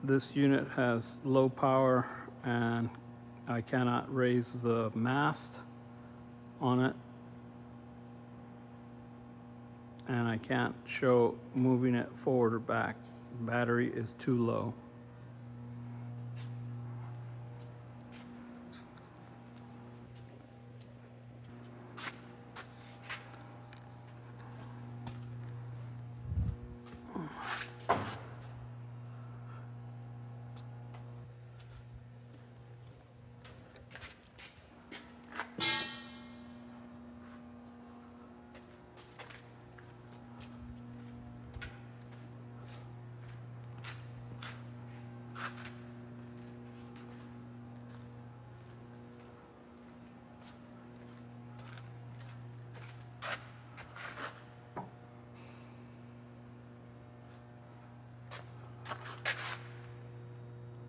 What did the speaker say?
This unit has low power and I cannot raise the mast on it, and I can't show moving it forward or back. Battery is too low.